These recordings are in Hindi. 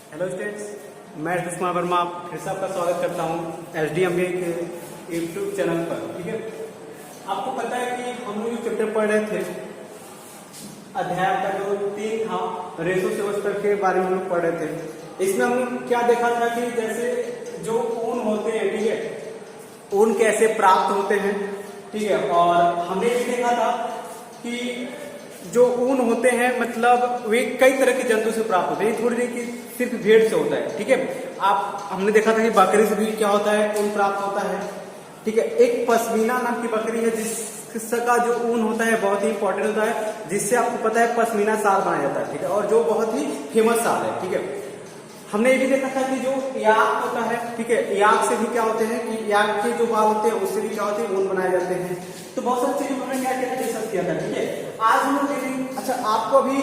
हेलो स्टूडेंट्स, मैं ऋतु कुमार वर्मा फिर से आपका स्वागत करता हूँ SDMBA के यूट्यूब चैनल पर। ठीक है, आपको पता है कि हम लोग जो चैप्टर पढ़ रहे थे, अध्याय का जो 3 था, रेशो सेमेस्टर के बारे में हम लोग पढ़ रहे थे। इसमें हम लोग क्या देखा था कि जैसे जो ऊन होते हैं, ठीक है, ऊन कैसे प्राप्त होते हैं, ठीक है, और हमने ये देखा था कि जो ऊन होते हैं मतलब वे कई तरह के जंतु से प्राप्त होते हैं, थोड़ी नहीं कि सिर्फ भेड़ से होता है। ठीक है, हमने देखा था कि बकरी से भी क्या होता है, ऊन प्राप्त होता है। ठीक है, एक पश्मीना नाम की बकरी है जिसका जो ऊन होता है बहुत ही इंपॉर्टेंट होता है, जिससे आपको पता है पश्मीना शाल बनाया जाता है। ठीक है, और जो बहुत ही फेमस शाल है। ठीक है, हमने ये भी देखा था कि जो याक होता है, ठीक है, याक से भी क्या होते हैं कि याक के जो बाल होते हैं उससे भी क्या होते हैं, ऊन बनाए जाते हैं। तो बहुत सारी चीजें हमने क्या क्या डिस्कस किया था। ठीक है, आज हम लोग देखेंगे। अच्छा, आपको अभी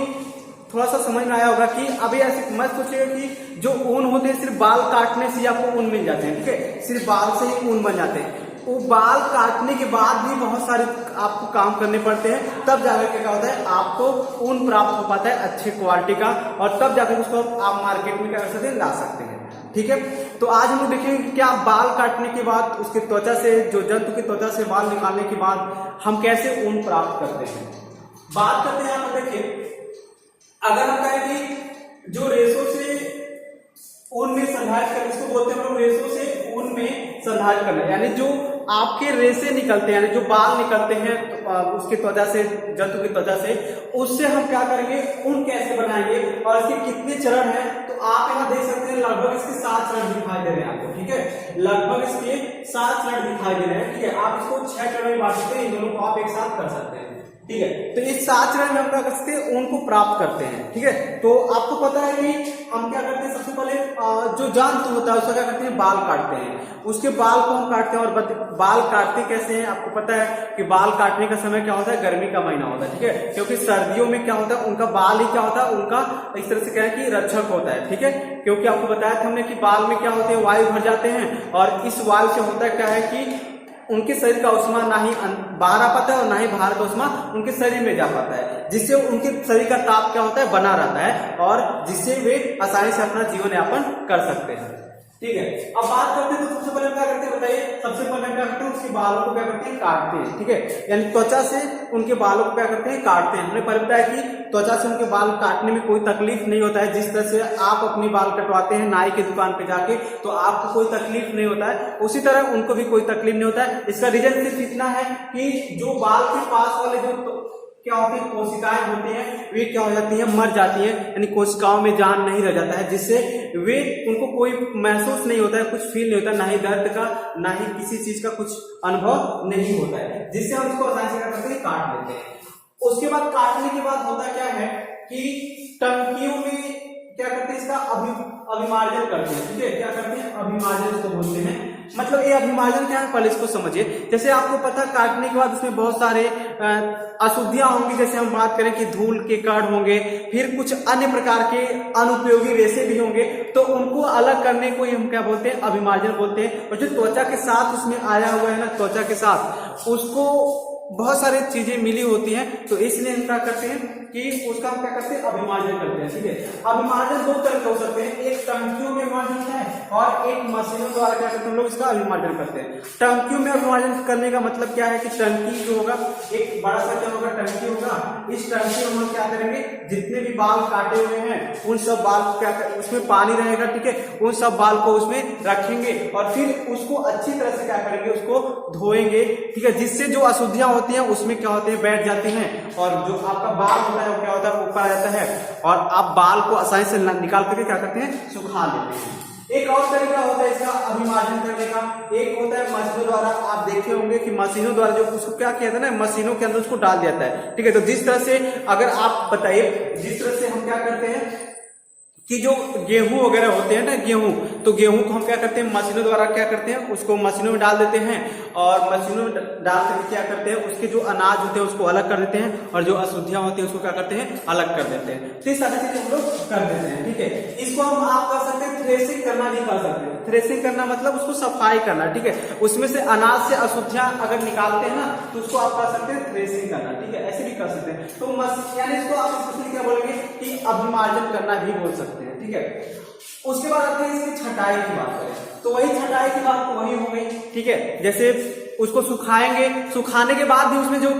थोड़ा सा समझ में आया होगा कि अभी ऐसे मत सोचिएगा कि जो ऊन होते हैं सिर्फ बाल काटने से आपको ऊन मिल जाते हैं। ठीक है, सिर्फ बाल से ही ऊन बन जाते हैं। वो बाल काटने के बाद भी बहुत सारे आपको काम करने पड़ते हैं, तब जाकर के क्या होता है, आपको ऊन प्राप्त हो पाता है अच्छे क्वालिटी का, और तब जाकर उसको आप मार्केट में क्या कर सकते हैं, ला सकते हैं। ठीक है, तो आज हम लोग देखेंगे कि क्या बाल काटने के बाद उसके त्वचा से, जो जंतु की त्वचा से बाल निकालने के बाद हम कैसे ऊन प्राप्त करते हैं। बात करते हैं, आप देखिए, अगर हम कहें कि जो रेशो से ऊन में संधारित करना, इसको बोलते हैं हम लोग रेशो से ऊन में संधारित करना, यानी जो आपके रेशे निकलते हैं, यानी जो बाल निकलते हैं उसकी त्वचा से, जंतु की त्वचा से, उससे हम क्या करेंगे, ऊन कैसे बनाएंगे और इसके कितने चरण हैं। तो आप यहाँ देख सकते हैं लगभग इसके 7 चरण दिखाई दे रहे हैं आपको। ठीक है, लगभग इसके 7 चरण दिखाई दे रहे हैं। ठीक है, आप इसको 6 चरण में बांट सकते हैं, इन दोनों को आप एक साथ कर सकते हैं। ठीक है, तो इस 7 चरण में हम क्या कर सकते हैं, ऊन को प्राप्त करते हैं। ठीक है, तो आपको पता है कि हम क्या करते हैं, सबसे पहले जो जंतु होता है उसका क्या करते हैं, बाल काटते हैं। उसके बाल को हम काटते हैं, और बाल काटते कैसे हैं, आपको पता है कि बाल काटने का समय क्या होता है, गर्मी का महीना होता है। ठीक है, क्योंकि सर्दियों में क्या होता है, उनका बाल ही क्या होता है, उनका इस तरह से क्या है कि रक्षक होता है। ठीक है, क्योंकि आपको बताया था हमने कि बाल में क्या होते हैं, वायु भर जाते हैं, और इस वायु से होता है क्या है कि उनके शरीर का उष्मा ना ही बाहर आ पाता है और ना ही बाहर का उष्मा उनके शरीर में जा पाता है, जिससे उनके शरीर का ताप क्या होता है, बना रहता है, और जिससे वे आसानी से अपना जीवन यापन कर सकते हैं। ठीक है, अब बात करते हैं तो सबसे पहले क्या करते हैं बताइए, सबसे पहले क्या करते हैं, उसके बालों को क्या करते हैं, काटते हैं। ठीक है, यानी त्वचा से उनके बालों को क्या करते हैं, काटते हैं। हमने पहले बताया कि त्वचा से उनके बाल काटने में कोई तकलीफ नहीं होता है। जिस तरह से आप अपने बाल कटवाते हैं नाई की दुकान पे जाके, तो आपको कोई तकलीफ नहीं होता है, उसी तरह उनको भी कोई तकलीफ नहीं होता है। इसका रीजन सिर्फ इतना है कि जो बाल के पास वाले जो क्या होती है, कोशिकाएं होती हैं, वे क्या हो जाती हैं, मर जाती हैं, यानी कोशिकाओं में जान नहीं रह जाता है, जिससे वे उनको कोई महसूस नहीं होता है, कुछ फील नहीं होता, ना ही दर्द का, ना ही किसी चीज का कुछ अनुभव नहीं होता है, जिससे हम उसको आसानी से क्या करते हैं, काट लेते हैं। उसके बाद काटने के बाद होता क्या है कि टंकियों में क्या करते हैं, इसका अभिमार्जन करते हैं। ठीक है, क्या करते हैं, अभिमार्जन इसको बोलते हैं। मतलब ये अभिमार्जन क्या है, पहले इसको समझिए। जैसे आपको पता, काटने के बाद उसमें बहुत सारे अशुद्धियां होंगी, जैसे हम बात करें कि धूल के कण होंगे, फिर कुछ अन्य प्रकार के अनुपयोगी रेशे भी होंगे, तो उनको अलग करने को हम क्या बोलते हैं, अभिमार्जन बोलते हैं। और जो त्वचा के साथ उसमें आया हुआ है ना, त्वचा के साथ उसको बहुत सारी चीजें मिली होती हैं, तो इसलिए हम क्या करते हैं कि उसका हम क्या करते हैं, अभिमार्जन करते हैं। ठीक है, अभिमार्जन 2 तरह के हो सकते हैं, एक टंकियों में अभिमार्जन है और एक मशीनों द्वारा क्या करते हैं, हम लोग इसका अभिमार्जन करते हैं। टंकियों में अभिमार्जन करने का मतलब क्या है कि टंकी जो होगा, एक बड़ा सा क्या होगा, टंकी होगा। इस टंकी में हम लोग क्या करेंगे, जितने भी बाल काटे हुए हैं उन सब बाल को क्या करेंगे, उसमें पानी रहेगा। ठीक है, उन सब बाल को उसमें रखेंगे और फिर उसको अच्छी तरह से क्या करेंगे, उसको धोएंगे। ठीक है, जिससे जो अशुद्धियां होती हैं उसमें क्या होते हैं, बैठ जाती हैं, और जो आपका बाल होता है वो क्या होता है, ऊपर आ जाता है, और आप बाल को आसानी से निकाल करके क्या करते हैं, सुखा लेते हैं। एक और तरीका होता है इसका अभिमार्जन करने का, एक होता है मशीनों द्वारा। आप देखे होंगे कि मशीनों द्वारा जो उसको क्या किया था ना, मशीनों के अंदर उसको डाल दिया जाता है। ठीक है, तो जिस तरह से, अगर आप बताइए, जिस तरह से हम क्या करते हैं कि जो गेहूं वगैरह होते हैं ना, गेहूं, तो गेहूं को हम क्या करते हैं, मशीनों द्वारा क्या करते हैं, उसको मशीनों में डाल देते हैं, और मशीनों में डाल करके क्या करते हैं, उसके जो अनाज होते हैं उसको अलग कर देते हैं, और जो अशुद्धियां होती हैं उसको क्या करते हैं, अलग कर देते हैं। तो ये सारी चीजें हम लोग कर देते हैं। ठीक है, इसको हम आप कर सकते हैं, थ्रेसिंग करना नहीं कर सकते। थ्रेसिंग करना मतलब उसको सफाई करना। ठीक है, उसमें से अनाज से अशुद्धियां अगर निकालते हैं ना, तो उसको आप कर सकते हैं थ्रेसिंग करना। ठीक है, ऐसे भी कर सकते हैं। तो यानी इसको आप स्पेशली क्या बोलेंगे कि अभिमार्जन करना भी बोल सकते हैं, ठीक है। उसके बाद आते हैं इसकी छटाई की बात करें तो वही छटाई की बात तो वही हो गई, ठीक है। जैसे उसको सुखाएंगे, सुखाने के बाद भी उसमें जो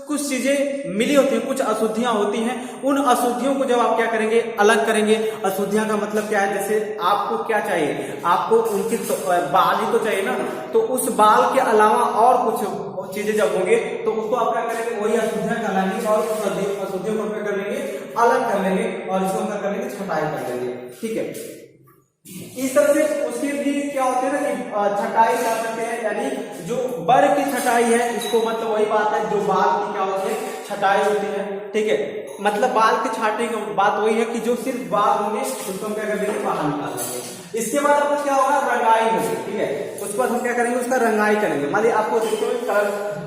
कुछ चीजें मिली होती हैं, कुछ अशुद्धियां होती हैं, उन अशुद्धियों को जब आप क्या करेंगे, अलग करेंगे। अशुद्धियां का मतलब क्या है, जैसे आपको क्या चाहिए, आपको उनकी बाल ही तो चाहिए ना, तो उस बाल के अलावा और कुछ चीजें जब होंगे तो उसको आप क्या करेंगे, वही अशुद्धियां कहलाएंगी और उस अशुद्धियों को क्या कर लेंगे, अलग कर लेंगे और इसको क्या कर लेंगे, छटाई कर लेंगे, ठीक है। इस तरह से उसके भी क्या होते हैं ना कि छटाई क्या करते हैं, यानी जो बर की छटाई है, इसको मतलब वही बात है जो बाल की क्या होती है, छटाई होती है, ठीक है। मतलब बाल के छाटने की बात वही है कि जो सिर्फ बाल होंगे उसको हम क्या कर देंगे, बाहर निकाल देंगे। इसके बाद आपको क्या होगा, रंगाई होगी, ठीक है। उसके बाद हम क्या करेंगे, उसका रंगाई करेंगे। मान लीजिए आपको देखो कलर,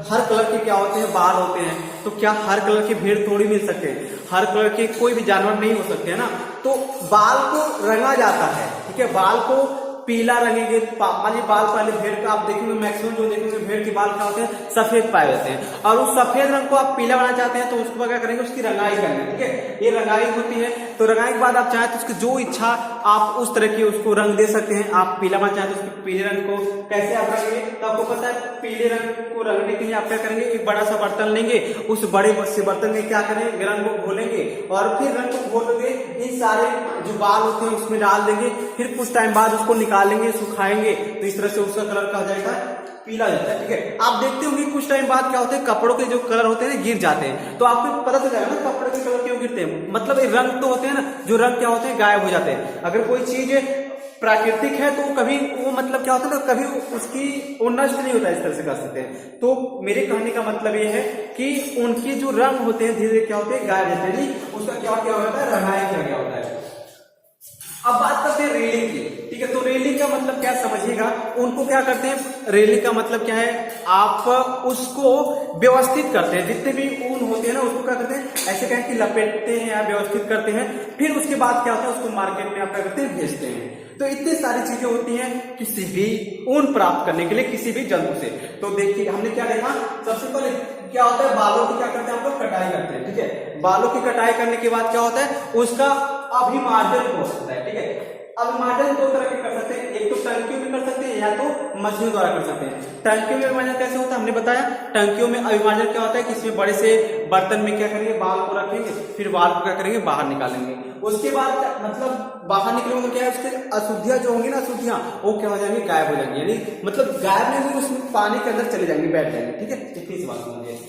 हर कलर के क्या होते हैं, बाल होते हैं, तो क्या हर कलर के भेड़ थोड़ी मिल सकते हैं, हर कलर के कोई भी जानवर नहीं हो सकते है ना, तो बाल को रंगा जाता है, ठीक है। बाल को पीला रंगेंगे, मान लीजिए बाल पहले भेड़ का आप देखेंगे, मैक्सिमम जो देखेंगे भेड़ के बाल क्या होते हैं, सफेद पाए जाते हैं, और उस सफेद रंग को आप पीला बनाना चाहते हैं तो उसको क्या करेंगे, उसकी रंगाई करेंगे, ठीक है। ये रंगाई होती है, तो रंगाई के बाद आप चाहें तो उसकी जो इच्छा आप उस तरह की उसको रंग दे सकते हैं। आप पीला बनाना चाहें तो उसके पीले रंग को कैसे आप रंगेंगे, तो आपको पता है पीले रंग को रंगने के लिए आप क्या करेंगे, एक बड़ा सा बर्तन लेंगे, उस बड़े से बर्तन में क्या करेंगे, रंग को घोलेंगे और फिर रंग को घोल के इन सारे जो बाल होते हैं उसमें डाल देंगे, फिर कुछ टाइम बाद उसको निकालेंगे, सुखाएंगे, तो इस तरह से उसका कलर क्या हो जाएगा, पीला जाता है, ठीक है। आप देखते होंगे कुछ टाइम बाद क्या होते हैं, कपड़ों के जो कलर होते हैं गिर जाते हैं, तो आपको पता चल जाएगा ना कपड़े के कलर क्यों गिरते हैं, मतलब ये रंग तो होते हैं ना, जो रंग क्या होते हैं, गायब हो जाते हैं। अगर कोई चीज प्राकृतिक है तो कभी वो मतलब क्या होता है ना, कभी उसकी वो नष्ट नहीं होता, इस तरह से कर सकते हैं। तो मेरे कहने का मतलब ये है कि उनकी जो रंग होते हैं धीरे धीरे क्या होते हैं, गायब हो जाते हैं, उसका क्या क्या होता है, रंगाई किया गया होता है। अब बात करते हैं रेलिंग की, ठीक है। तो रेलिंग का मतलब क्या समझिएगा, उनको क्या करते हैं, रेलिंग का मतलब क्या है, आप उसको व्यवस्थित करते हैं, जितने भी ऊन होते हैं ना उसको क्या करते हैं, ऐसे कहें कि लपेटते हैं या व्यवस्थित करते हैं, फिर उसके बाद क्या होता है, उसको मार्केट में आप क्या करते हैं, भेजते हैं। तो इतनी सारी चीजें होती हैं किसी भी ऊन प्राप्त करने के लिए, किसी भी जंतु से। तो देखिए हमने क्या देखा, सबसे पहले क्या होता है, बालों की क्या करते हैं हम लोग, कटाई करते हैं, ठीक है। बालों की कटाई करने के बाद क्या होता है, उसका अभिमार्जन हो सकता है, ठीक है। अभिमार्जन दो तरह के कर सकते हैं, एक तो टंकियों में कर सकते हैं या तो मशीनों द्वारा कर सकते हैं। टंकियों में अभिमार्जन कैसे होता है हमने बताया, टंकियों में अभिमार्जन क्या होता है कि इसमें बड़े से बर्तन में क्या करेंगे, बाल को रखेंगे, फिर बाल को क्या करेंगे, बाहर निकालेंगे। उसके बाद मतलब बाहर निकलेंगे तो क्या है, उसके अशुद्धियां जो होंगी ना, अशुद्धियां वो क्या हो जाएंगी, गायब हो जाएंगी, यानी मतलब गायब नहीं होगी, उसमें पानी के अंदर चले जाएंगे, बैठ जाएंगे, ठीक है। इतनी सी बात समझिए।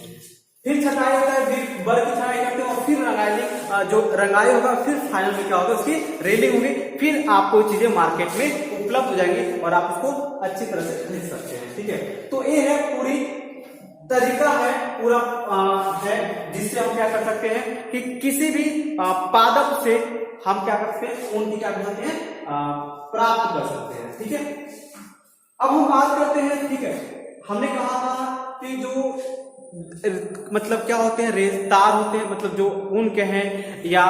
फिर छटाई होता है, फिर बर की छटाई करते हैं और फिर रंगाई, जो रंगाई होगा फिर फाइनल में क्या होगा, उसकी रेलिंग होगी, फिर आपको चीजें मार्केट में उपलब्ध हो जाएंगी और आप उसको अच्छी तरह से खरीद सकते हैं, ठीक है। तो ये है पूरी तरीका है, पूरा है जिससे हम क्या कर सकते हैं कि किसी भी पादप से हम क्या करते हैं, उनकी क्या कर सकते हैं, प्राप्त कर सकते हैं, ठीक है। अब हम बात करते हैं, ठीक है, हमने कहा था कि जो मतलब क्या होते हैं, तार होते हैं, मतलब जो ऊन के हैं या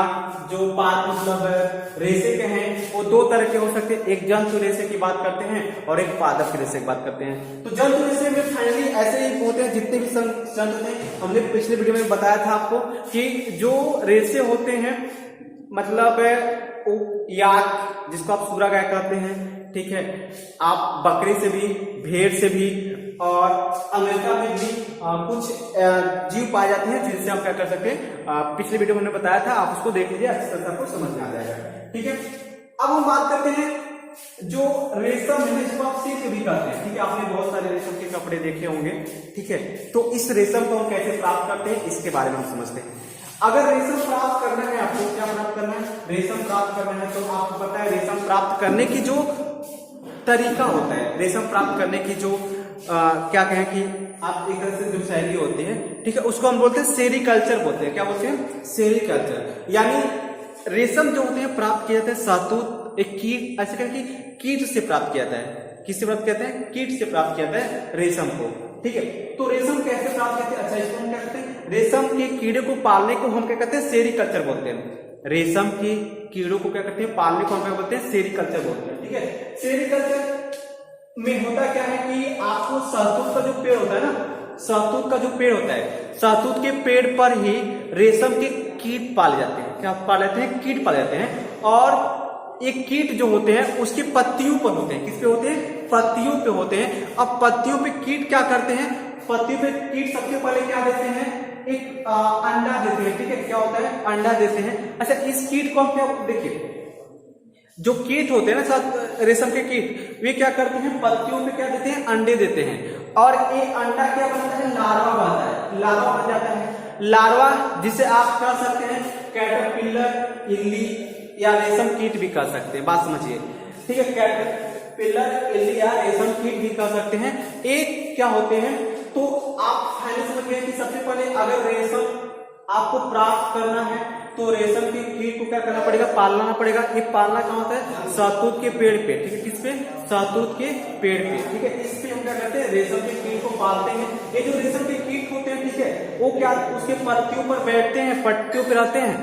जो पात मतलब रेशे के हैं, वो दो तरह के हो सकते हैं। एक जंतु रेशे की बात करते हैं और एक पादप के रेशे की बात करते हैं। तो जंतु रेशे में फाइनली ऐसे ही होते हैं, जितने भी जंतु होते हैं, हमने पिछले वीडियो में बताया था आपको कि जो रेशे होते हैं मतलब याक, जिसको आप सूरा गाय कहते हैं, ठीक है। आप बकरी से भी, भेड़ से भी और अमेरिका में भी कुछ जीव पाए जाते हैं जिनसे हम क्या कर सकते हैं, पिछले वीडियो में हमने बताया था, आप उसको देख लीजिए, अच्छी तरह से आपको समझ में आ जाएगा, ठीक है। अब हम बात करते हैं जो रेशम है, जिसको आप सिल्क भी कहते हैं, ठीक है। आपने बहुत सारे रेशम के कपड़े देखे होंगे, ठीक है। तो इस रेशम को हम कैसे प्राप्त करते हैं, इसके बारे में हम समझते हैं। अगर रेशम प्राप्त करना है, आपको क्या प्राप्त करना है, रेशम प्राप्त करना है, तो आपको पता है रेशम प्राप्त करने की जो तरीका होता है, रेशम प्राप्त करने की जो क्या कहें कि आप एक तरह से जो शैली होती है, ठीक है, उसको हम बोलते हैं सेरीकल्चर बोलते हैं। क्या बोलते हैं, सेरीकल्चर। यानी रेशम जो होते हैं प्राप्त किया जाता है शहतूत, एक कीट, ऐसे कहें कि कीट से प्राप्त किया जाता है। किससे प्राप्त कहते हैं, कीट से प्राप्त किया जाता है रेशम को, ठीक है। तो रेशम कैसे प्राप्त करते हैं, अच्छा इसको हम क्या कहते हैं, रेशम के कीड़े को पालने को हम क्या कहते हैं, सेरीकल्चर बोलते हैं। रेशम की कीड़ों को क्या करते हैं, पालने को हम क्या बोलते हैं, सेरीकल्चर बोलते हैं, ठीक है। सेरीकल्चर में होता क्या है कि आपको शहतूत का जो पेड़ होता है ना, शहतूत का जो पेड़ होता है, शहतूत के पेड़ पर ही रेशम के कीट पाले जाते हैं। क्या पाले जाते हैं? कीट पाले जाते हैं। और एक कीट जो होते हैं उसकी पत्तियों पर होते हैं। किस पे होते हैं? पत्तियों पे होते हैं। अब पत्तियों पे कीट क्या करते हैं? पत्तियों पे कीट सबसे पहले क्या देते हैं? एक अंडा देते हैं। ठीक है, क्या होता है? अंडा देते हैं। अच्छा, इस कीट को हम क्या, देखिए जो कीट होते हैं ना रेशम के कीट, वे क्या करते हैं? पत्तियों पे क्या देते हैं? अंडे देते हैं। और ये अंडा क्या बनता है? लार्वा बनता है। लार्वा बन जाता है। लार्वा जिसे आप कह सकते हैं कैटरपिलर, इल्ली या रेशम कीट भी कह सकते हैं। बात समझिए, ठीक है। कैटरपिलर, इल्ली या रेशम कीट भी कह सकते हैं। एक क्या होते हैं? तो आप फाइनल समझ गए कि सबसे पहले अगर रेशम आपको प्राप्त करना है तो रेशम के कीट को क्या करना पड़ेगा? पालना पड़ेगा। ये पालना कहाँ होता है? शहतूत के पेड़ पे। ठीक है, किस पे? शहतूत के पेड़ पे। ठीक है, इस पे हम क्या करते हैं? रेशम के कीट को पालते हैं। ये जो रेशम के कीट होते हैं, ठीक है, वो क्या उसके पत्तियों पर बैठते हैं, पत्तियों पे रहते हैं।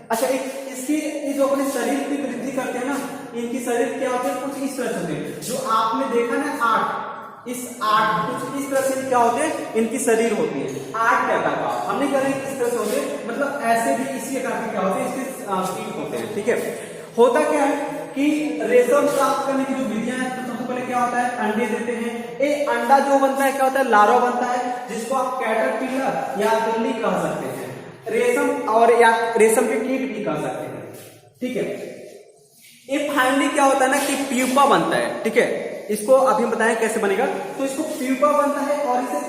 अच्छा, इसकी ये जो अपने शरीर की वृद्धि करते हैं ना, इनकी शरीर क्या होते हैं? कुछ इस तरह से होते हैं। जो आपने देखा ना आठ, इस आठ कुछ इस तरह से क्या होते हैं? इनकी शरीर होती है आठ आकार का। हम नहीं कह रहे किस तरह से होते हैं, मतलब ऐसे भी इसी आकार के क्या होते हैं? इसके कीट होते हैं। ठीक है, होता क्या है कि रेशम प्राप्त करने की जो विधियां हैं, तो सबसे पहले क्या होता है? अंडे देते हैं। ये अंडा जो बनता है क्या होता है? लार्वा बनता है, जिसको आप कैटरपिलर या इल्ली कह सकते हैं। रेशम और या रेशम के कीट भी कह सकते हैं। ठीक है, ये फाइनली क्या होता है ना कि प्यूपा बनता है। ठीक है, इसको अभी बताएं कैसे बनेगा। तो इसको प्यूपा बनता है और इसे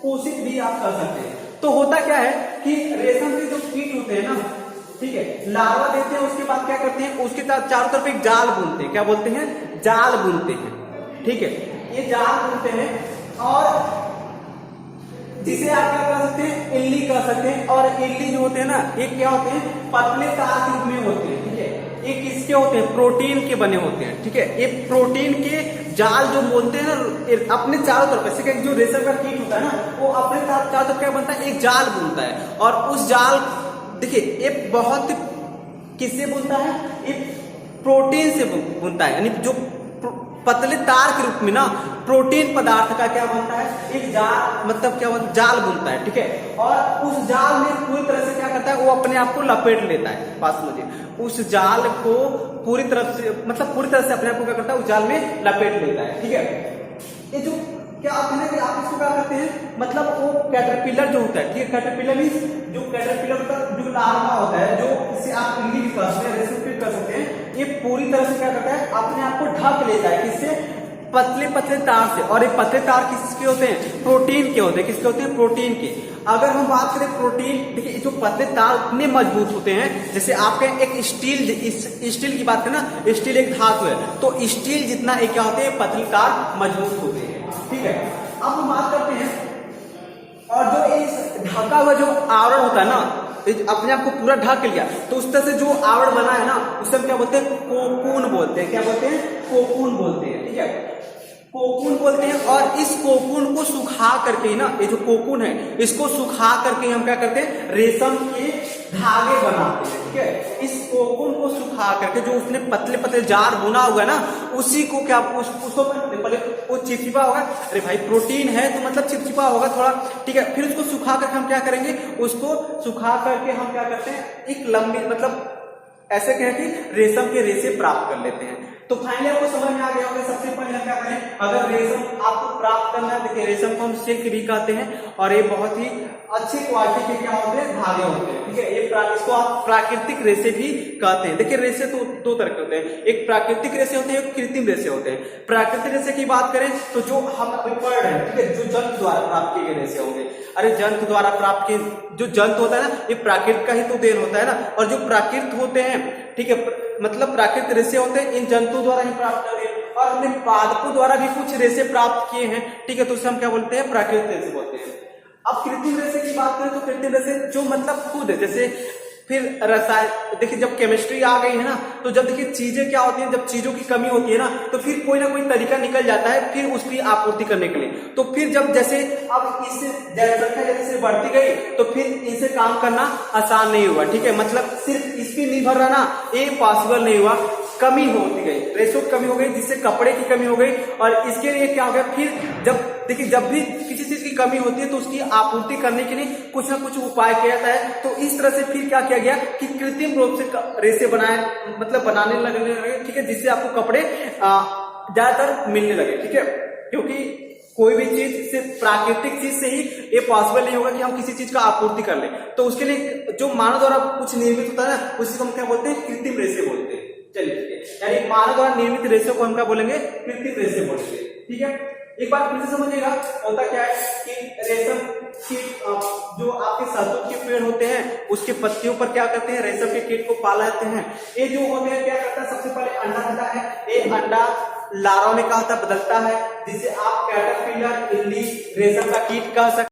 कोशिक भी आप कर सकते हैं। तो होता क्या है कि रेशम के जो कीट होते हैं ना, ठीक है, लार्वा देते हैं, उसके बाद क्या करते हैं? उसके चारों तरफ एक जाल बुनते हैं। क्या बोलते हैं? जाल बुनते हैं। ठीक है, ये जाल बुनते हैं और जिसे आप क्या कर सकते हैं? इल्ली कर सकते हैं। और इल्ली जो होते हैं ना, ये क्या होते हैं? पतले तार के रूप में होते हैं। ठीक है, ये किसके होते हैं? प्रोटीन के बने होते हैं। ठीक है, ये प्रोटीन के जाल जो बोलते हैं ना, अपने चारों तरफ, जैसे जो रेशम का कीट होता है ना, वो अपने चारों तरफ क्या बनता है? एक जाल बुनता है। और उस जाल, देखिए, ये बहुत किससे बुनता है? ये प्रोटीन से बुनता है। यानी जो पतले तार के रूप में ना प्रोटीन पदार्थ का क्या बनता है? एक जाल, मतलब क्या बनता है? जाल बुनता है। ठीक है, और उस जाल में पूरी तरह से क्या करता है? वो अपने आप को लपेट लेता है। बात समझिए, उस जाल को पूरी तरफ से, मतलब पूरी तरह से अपने आप को क्या करता है? उस जाल में लपेट लेता है। ठीक है, ये जो क्या आप है कि आप इसको क्या करते हैं? मतलब वो कैटरपिलर जो होता है, ठीक है, कैटरपिलर मींस जो कैटरपिलर का जो लार्वा होता है, जो इसे आप इल्ली भी कर सकते हैं, रेशम कीट कर सकते हैं, ये पूरी तरह से क्या करता है? अपने आप को ढक लेता है। किससे? पतले पतले तार से। और ये पतले तार किसके होते हैं? प्रोटीन के होते हैं। किसके होते हैं? प्रोटीन के। अगर हम बात करें प्रोटीन, देखिए जो पतले तार इतने मजबूत होते हैं, जैसे आपके एक स्टील की बात करें ना, स्टील एक धातु है, तो स्टील जितना एक क्या होते हैं? पतले तार मजबूत होते हैं। ठीक है, अब हम बात करते हैं, और जो इस ढका हुआ जो आवरण होता है ना, अपने आप को पूरा ढक लिया, तो उस तरह से जो आवरण बना है ना, उसे हम क्या बोलते हैं? कोकून बोलते हैं। क्या बोलते हैं? कोकून बोलते हैं। ठीक है, कोकून बोलते हैं। और इस कोकून को सुखा करके ही ना, ये जो कोकून है, इसको सुखा करके हम क्या करते हैं? रेशम के धागे बनाते हैं। ठीक है, इस कोकून को सुखा करके जो उसने पतले पतले जाल बुना हुआ है ना, उसी को क्या उसको पहले वो चिपचिपा होगा। अरे भाई, प्रोटीन है तो मतलब चिपचिपा होगा थोड़ा। ठीक है, फिर उसको सुखा करके हम क्या करेंगे? उसको सुखा करके हम क्या करते हैं? एक लंबी, मतलब ऐसे कहें कि रेशम के रेशे प्राप्त कर लेते हैं। तो फाइनली आपको समझ में आ गया होगा। सबसे पहले हम क्या करें? अगर रेशम आपको प्राप्त करना है, देखिए रेशम को हम सिल्क भी कहते हैं, और ये बहुत ही अच्छी क्वालिटी के क्या होते हैं? धागे होते हैं। ठीक है, ये इसको आप प्राकृतिक रेशे भी कहते हैं। देखिए रेशे तो दो तरह के होते हैं, एक प्राकृतिक रेशे होते हैं, एक कृत्रिम रेशे होते हैं। प्राकृतिक रेशे की बात करें तो जो हम अभी पढ़ रहे हैं, ठीक है, जो जंतु द्वारा प्राप्त किए गए रेशे होंगे। अरे जंतु द्वारा प्राप्त किए, जो जंतु होता है ना, ये प्राकृतिक का ही तो देन होता है ना। और जो प्राकृत होते हैं, ठीक है, मतलब प्राकृतिक रेशे होते हैं, इन जंतु द्वारा ही प्राप्त कर रहे हैं। और हमने पादपों द्वारा भी कुछ रेशे प्राप्त किए हैं। ठीक है, तो उसे हम क्या बोलते हैं? प्राकृतिक रेशे बोलते हैं। अब कृत्रिम रेशे की बात करें तो कृत्रिम रेशे जो मतलब खुद है, जैसे फिर रसायन, देखिए जब केमिस्ट्री आ गई है ना, तो जब देखिए चीजें क्या होती हैं, जब चीजों की कमी होती है ना, तो फिर कोई ना कोई तरीका निकल जाता है फिर उसकी आपूर्ति करने के लिए। तो फिर जब जैसे अब इससे जनसंख्या जैसे बढ़ती गई, तो फिर इनसे काम करना आसान नहीं हुआ। ठीक है, मतलब सिर्फ इसकी निर्भर रहना ये पॉसिबल नहीं हुआ। कमी होती गई, रेशो कमी हो गई, जिससे कपड़े की कमी हो गई। और इसके लिए क्या हो गया? फिर जब देखिए, जब भी किसी चीज की कमी होती है तो उसकी आपूर्ति करने के लिए कुछ ना कुछ उपाय किया जाता है। तो इस तरह से फिर क्या किया गया कि कृत्रिम रूप से रेशे बनाए, मतलब बनाने लगे, ठीक है, जिससे आपको कपड़े ज्यादातर मिलने लगे, ठीक है। क्योंकि कोई भी चीज सिर्फ प्राकृतिक चीज से ही ये पॉसिबल नहीं होगा कि हम किसी चीज का आपूर्ति कर ले। तो उसके लिए जो मानव द्वारा कुछ निर्मित होता है ना, उसी को हम क्या बोलते हैं, कृत्रिम रेशे बोलते हैं। चलिए ठीक है, यानी मानव द्वारा निर्मित रेशे को हम क्या बोलेंगे, कृत्रिम रेशे बोलेंगे, ठीक है। एक बात फिर से समझिएगा, होता क्या है कि रेशम कीट जो आपके शहतूत के पेड़ होते हैं उसके पत्तियों पर क्या करते हैं, रेशम के कीट को पाला जाते हैं। ये जो होते हैं क्या करता है, सबसे पहले अंडा देता है, ये अंडा लार्वा में क्या होता है, बदलता है, जिसे आप कैटरपिलर, इल्ली, रेशम का कीट कह सकते हैं।